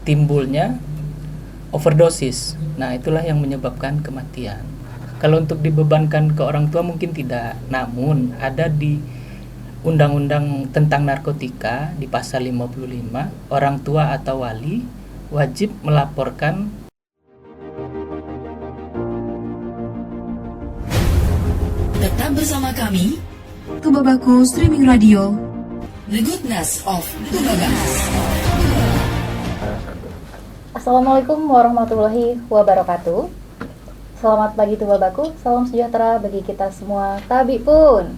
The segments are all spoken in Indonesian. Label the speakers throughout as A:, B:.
A: timbulnya overdosis. Nah, itulah yang menyebabkan kematian. Kalau untuk dibebankan ke orang tua mungkin tidak, namun ada di Undang-Undang tentang narkotika di pasal 55, orang tua atau wali wajib melaporkan.
B: Tetap bersama kami,
C: Tuba Baku Streaming Radio,
B: The Goodness of Tuba Baku.
D: Assalamualaikum warahmatullahi wabarakatuh. Selamat pagi Tuba Baku, salam sejahtera bagi kita semua. Tabi pun.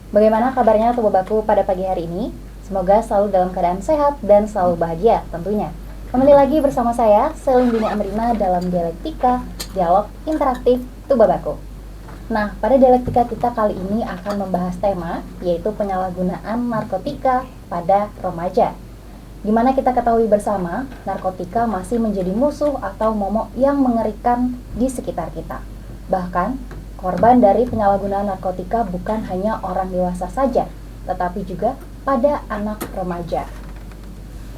D: Bagaimana kabarnya Tuba Baku pada pagi hari ini? Semoga selalu dalam keadaan sehat dan selalu bahagia tentunya. Kembali lagi bersama saya, Selin Dini Amrina dalam Dialektika, Dialog Interaktif Tuba Baku. Nah, pada Dialektika kita kali ini akan membahas tema, yaitu penyalahgunaan narkotika pada remaja. Dimana kita ketahui bersama, narkotika masih menjadi musuh atau momok yang mengerikan di sekitar kita. Bahkan, korban dari penyalahgunaan narkotika bukan hanya orang dewasa saja, tetapi juga pada anak remaja.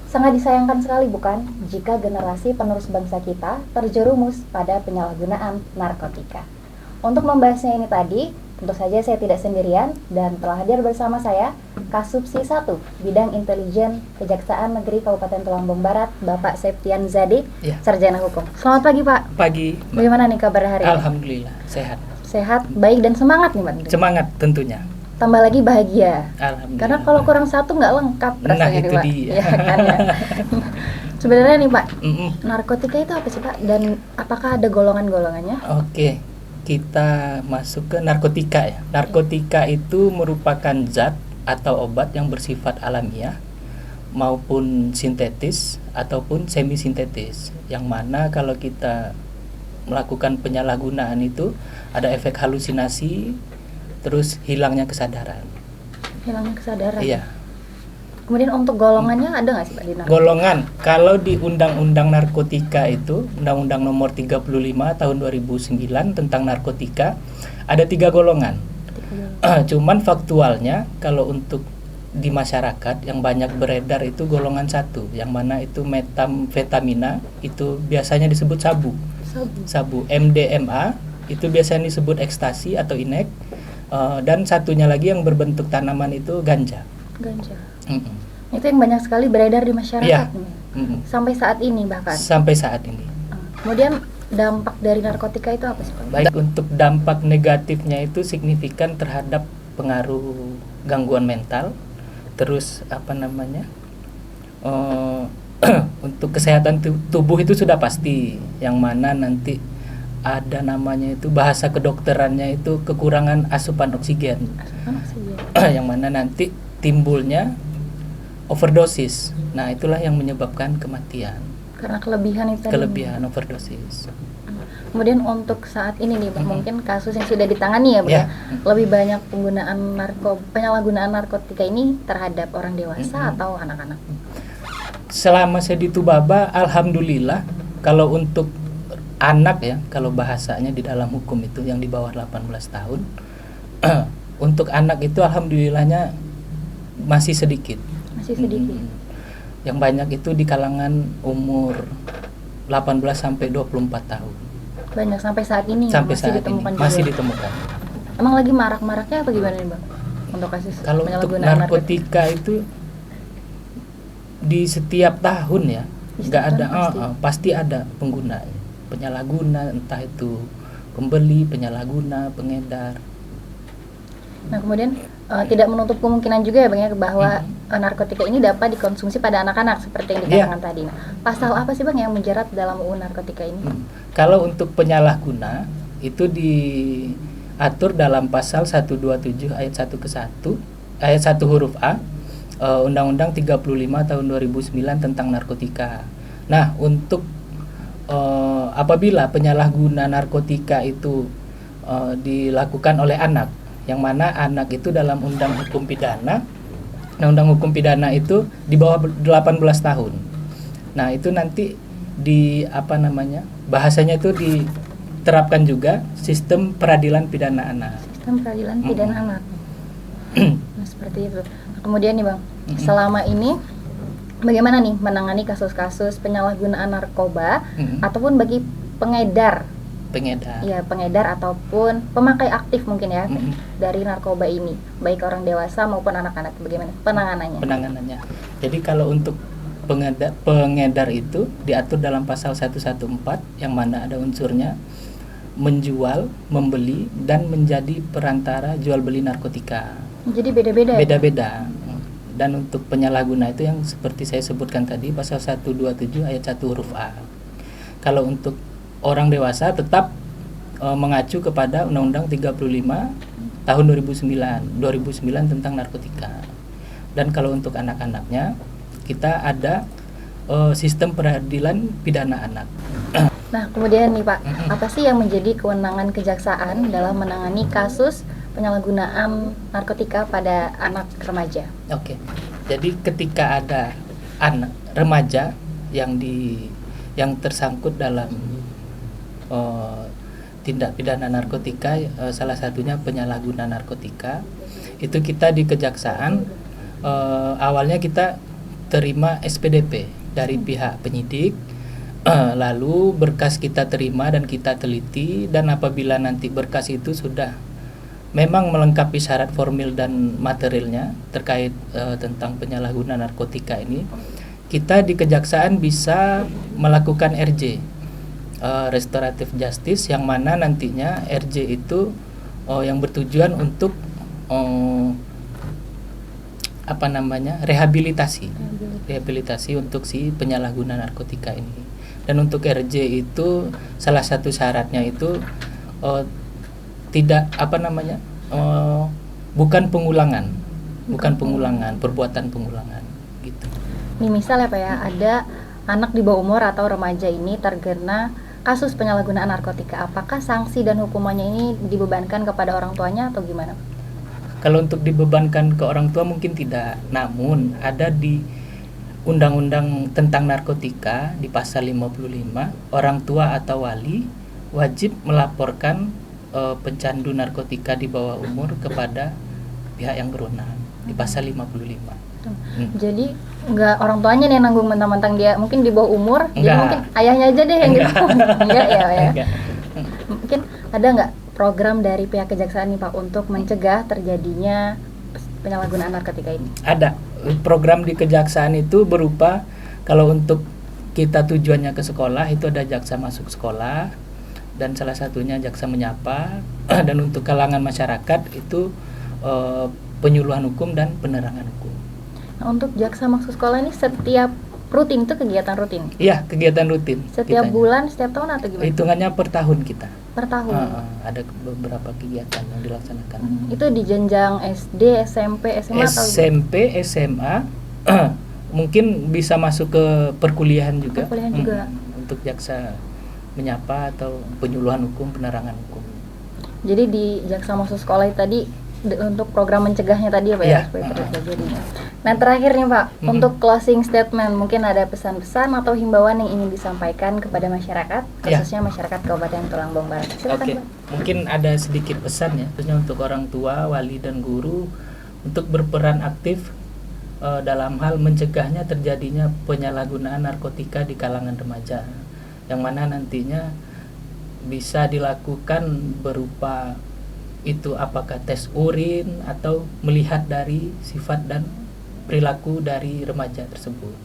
D: Sangat disayangkan sekali bukan, jika generasi penerus bangsa kita terjerumus pada penyalahgunaan narkotika. Untuk membahasnya ini tadi, tentu saja saya tidak sendirian dan telah hadir bersama saya Kasubsi 1 Bidang Intelijen Kejaksaan Negeri Kabupaten Tulungagung Barat, Bapak Septian Zadi, Sarjana Hukum. Selamat pagi Pak.
A: Pagi.
D: Bagaimana nih kabar hari ini?
A: Alhamdulillah, sehat.
D: Sehat, baik dan semangat nih Pak.
A: Semangat tentunya.
D: Tambah lagi bahagia.
A: Alhamdulillah.
D: Karena kalau kurang satu nggak lengkap rasanya
A: Nah, itu
D: nih Pak.
A: dia.
D: Ya, kan, ya. Sebenarnya nih Pak, narkotika itu apa sih Pak? Dan apakah ada golongan-golongannya?
A: Oke, kita masuk ke narkotika ya. Narkotika itu merupakan zat atau obat yang bersifat alamiah maupun sintetis ataupun semi sintetis, yang mana kalau kita melakukan penyalahgunaan itu ada efek halusinasi, terus hilangnya kesadaran.
D: Hilangnya kesadaran.
A: Iya.
D: Kemudian untuk golongannya ada nggak sih Pak di narkotika?
A: Golongan, kalau di Undang-Undang Narkotika itu, Undang-Undang Nomor 35 Tahun 2009 tentang narkotika, ada 3 golongan. Cuman faktualnya kalau untuk di masyarakat yang banyak beredar itu golongan 1, yang mana itu metamfetamina, itu biasanya disebut sabu. Sabu. MDMA itu biasanya disebut ekstasi atau inek, dan satunya lagi yang berbentuk tanaman itu ganja.
D: Ganja. Itu yang banyak sekali beredar di masyarakat
A: Ya.
D: nih. Sampai saat ini bahkan.
A: Sampai saat ini.
D: Kemudian dampak dari narkotika itu apa sih Pak?
A: Baik, untuk dampak negatifnya itu signifikan terhadap pengaruh gangguan mental, terus untuk kesehatan tubuh itu sudah pasti, yang mana nanti ada namanya itu bahasa kedokterannya itu kekurangan asupan oksigen. Yang mana nanti timbulnya overdosis. Nah, itulah yang menyebabkan kematian.
D: Karena kelebihan itu.
A: Kelebihan overdosis.
D: Kemudian untuk saat ini nih, mungkin kasus yang sudah ditangani ya, Bu, ya. Lebih banyak penyalahgunaan narkotika ini terhadap orang dewasa atau anak-anak?
A: Selama saya di Tubaba, alhamdulillah kalau untuk anak ya, kalau bahasanya di dalam hukum itu yang di bawah 18 tahun, untuk anak itu alhamdulillahnya masih sedikit.
D: Masih sedikit.
A: Yang banyak itu di kalangan umur 18 sampai 24 tahun.
D: Banyak sampai saat ini
A: sampai
D: masih
A: saat
D: ditemukan
A: ini
D: juga.
A: masih ditemukan.
D: Emang lagi marak-maraknya apa gimana nih Bang? Untuk kasus
A: kalau untuk narkotika itu di setiap tahun ya, nggak ada pasti ada pengguna, penyalahguna, entah itu pembeli, penyalahguna, pengedar.
D: Nah kemudian tidak menutup kemungkinan juga ya Bang ya, bahwa narkotika ini dapat dikonsumsi pada anak-anak seperti yang dikatakan tadi. Nah, pasal apa sih Bang yang menjerat dalam UU narkotika ini?
A: Kalau untuk penyalahguna itu diatur dalam pasal 127 ayat 1 ke 1 ayat 1 huruf A, Undang-Undang 35 tahun 2009 tentang narkotika. Nah, untuk apabila penyalahguna narkotika itu dilakukan oleh anak, yang mana anak itu dalam undang hukum pidana, undang hukum pidana itu di bawah 18 tahun. Nah, itu nanti bahasanya itu diterapkan juga sistem peradilan pidana anak.
D: Sistem peradilan pidana anak. Nah, seperti itu. Kemudian nih Bang, selama ini bagaimana nih menangani kasus-kasus penyalahgunaan narkoba
A: Mm-mm.
D: ataupun bagi pengedar,
A: Pengedar.
D: ya pengedar ataupun pemakai aktif mungkin ya
A: Mm-mm.
D: dari narkoba ini, baik orang dewasa maupun anak-anak, bagaimana penanganannya?
A: Penanganannya. Jadi kalau untuk pengedar itu diatur dalam pasal 114 yang mana ada unsurnya menjual, membeli dan menjadi perantara jual beli narkotika.
D: Jadi beda-beda ya?
A: Beda-beda. Dan untuk penyalahguna itu yang seperti saya sebutkan tadi pasal 127 ayat 1 huruf A. Kalau untuk orang dewasa tetap mengacu kepada Undang-Undang 35 tahun 2009 tentang narkotika. Dan kalau untuk anak-anaknya kita ada sistem peradilan pidana anak.
D: Nah, kemudian nih Pak, apa sih yang menjadi kewenangan kejaksaan dalam menangani kasus penyalahgunaan narkotika pada anak remaja?
A: Oke. Jadi ketika ada anak remaja yang tersangkut dalam tindak pidana narkotika, salah satunya penyalahgunaan narkotika, itu kita di kejaksaan awalnya kita terima SPDP dari pihak penyidik. Lalu berkas kita terima dan kita teliti, dan apabila nanti berkas itu sudah memang melengkapi syarat formil dan materialnya terkait tentang penyalahgunaan narkotika ini, kita di kejaksaan bisa melakukan RJ, restoratif justice, yang mana nantinya RJ itu yang bertujuan untuk rehabilitasi untuk si penyalahguna narkotika ini. Dan untuk RJ itu salah satu syaratnya itu bukan pengulangan perbuatan pengulangan gitu.
D: Nih misal ya Pak ya, ada anak di bawah umur atau remaja ini terkena kasus penyalahgunaan narkotika, apakah sanksi dan hukumannya ini dibebankan kepada orang tuanya atau gimana?
A: Kalau untuk dibebankan ke orang tua mungkin tidak, namun ada di Undang-Undang tentang narkotika di pasal 55, orang tua atau wali wajib melaporkan pencandu narkotika di bawah umur kepada pihak yang berwenang di pasal 55.
D: Jadi nggak orang tuanya nih yang nanggung mentang-mentang dia mungkin di bawah umur, jadi
A: Enggak.
D: mungkin ayahnya aja deh yang gitu. Enggak ya, ya.
A: Enggak.
D: Mungkin ada nggak program dari pihak kejaksaan nih Pak untuk mencegah terjadinya penyalahgunaan narkotika ini?
A: Ada program di kejaksaan itu berupa, kalau untuk kita tujuannya ke sekolah itu ada jaksa masuk sekolah, dan salah satunya jaksa menyapa, dan untuk kalangan masyarakat itu penyuluhan hukum dan penerangan hukum.
D: Nah, untuk jaksa masuk sekolah ini setiap rutin itu kegiatan rutin?
A: Iya, kegiatan rutin.
D: Setiap
A: kitanya.
D: bulan, setiap tahun atau gimana?
A: Hitungannya per tahun kita.
D: Per tahun?
A: Ada beberapa kegiatan yang dilaksanakan.
D: Itu di jenjang SD, SMP, SMA atau gimana?
A: SMP, SMA, mungkin bisa masuk ke perkuliahan juga.
D: Perkuliahan juga.
A: Untuk jaksa menyapa atau penyuluhan hukum, penerangan hukum.
D: Jadi di jaksa masuk sekolah tadi untuk program mencegahnya tadi ya Pak ya,
A: Iya.
D: supaya tidak terjadi. Nah terakhir nih Pak, untuk closing statement mungkin ada pesan-pesan atau himbauan yang ingin disampaikan kepada masyarakat, khususnya masyarakat Kabupaten Tulangbong Barat. Silakan
A: Oke,
D: Pak.
A: mungkin ada sedikit pesan ya, khususnya untuk orang tua, wali dan guru untuk berperan aktif dalam hal mencegahnya terjadinya penyalahgunaan narkotika di kalangan remaja, yang mana nantinya bisa dilakukan berupa itu apakah tes urin atau melihat dari sifat dan perilaku dari remaja tersebut.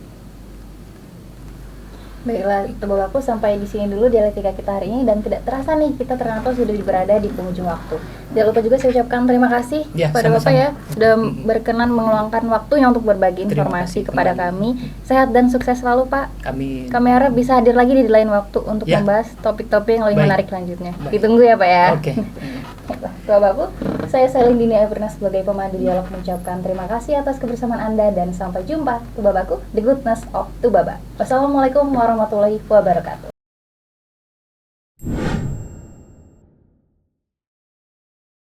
D: Baiklah, Bapak sampai di sini dulu dialektika kita hari ini, dan tidak terasa nih kita ternyata sudah berada di penghujung waktu. Tidak lupa juga saya ucapkan terima kasih
A: Ya,
D: pada Bapak
A: sama-sama.
D: ya sudah berkenan meluangkan waktunya untuk berbagi
A: Terima
D: informasi
A: kasih
D: kepada
A: kembali.
D: kami. Sehat dan sukses selalu Pak.
A: Kami
D: Kami harap bisa hadir lagi di lain waktu untuk
A: Ya.
D: membahas topik-topik yang lebih
A: Baik.
D: menarik selanjutnya.
A: Baik.
D: Ditunggu ya Pak ya.
A: Oke.
D: Bapak-Bapak, saya Selin Dini Everna sebagai pemandu dialog mengucapkan terima kasih atas kebersamaan Anda dan sampai jumpa Tubabaku, The Goodness of Tubaba. Wassalamualaikum warahmatullahi wabarakatuh.